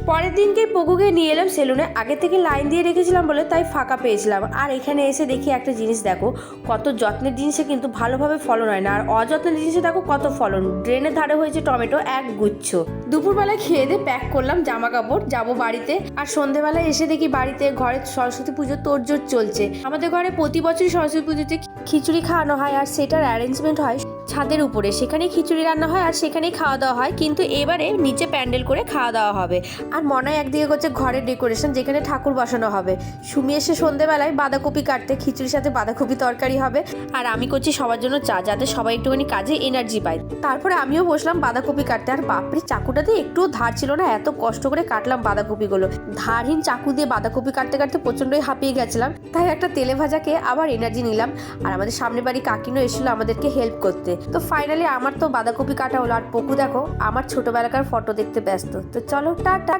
পরের দিনকেই পকুকে নিয়ে এলাম সেলুনে। আগে থেকে লাইন দিয়ে রেখেছিলাম বলে তাই ফাঁকা পেয়েছিলাম। আর এখানে এসে দেখি একটা জিনিস, দেখো কত যত্নের জিনিসে কিন্তু ভালোভাবে ফলন হয় না, আর অযত্নের জিনিসে দেখো কত ফলন। ড্রেনের ধারে হয়েছে টমেটো এক গুচ্ছ। দুপুরবেলায় খেয়ে দিয়ে প্যাক করলাম জামা কাপড়, যাবো বাড়িতে। আর সন্ধেবেলায় এসে দেখি বাড়িতে ঘরে সরস্বতী পুজোর তোড়জোড় চলছে। আমাদের ঘরে প্রতি বছরই সরস্বতী পুজোতে খিচুড়ি খাওয়ানো হয়, আর সেটার অ্যারেঞ্জমেন্ট হয় ছাদের উপরে, সেখানেই খিচুড়ি রান্না হয় আর সেখানেই খাওয়া দাওয়া হয়। কিন্তু এবারে নিচে প্যান্ডেল করে খাওয়া দাওয়া হবে। আর মনায় একদিকে করছে ঘরের ডেকোরেশন, যেখানে ঠাকুর বসানো হবে। সুমি এসে সন্ধেবেলায় বাঁধাকপি কাটতে, খিচুড়ির সাথে বাঁধাকপি তরকারি হবে। আর আমি করছি সবার জন্য চা, যাতে সবাই একটুখানি কাজে এনার্জি পায়। তারপরে আমিও বসলাম বাঁধাকপি কাটতে। আর বাপরে, চাকুটাতে একটুও ধার ছিল না, এত কষ্ট করে কাটলাম বাঁধাকপিগুলো। ধারহীন চাকু দিয়ে বাঁধাকপি কাটতে কাটতে প্রচণ্ডই হাঁপিয়ে গেছিলাম। তাই একটা তেলে ভাজাকে আবার এনার্জি নিলাম। আর আমাদের সামনে বাড়ি কাকিনও এসেছিল আমাদেরকে হেল্প করতে। তো ফাইনালি আমার তো বাঁধাকপি কাটা হলো। আর পকু দেখো আমার ছোটবেলাকার ফটো দেখতে ব্যস্ত। তো চলো টাটা।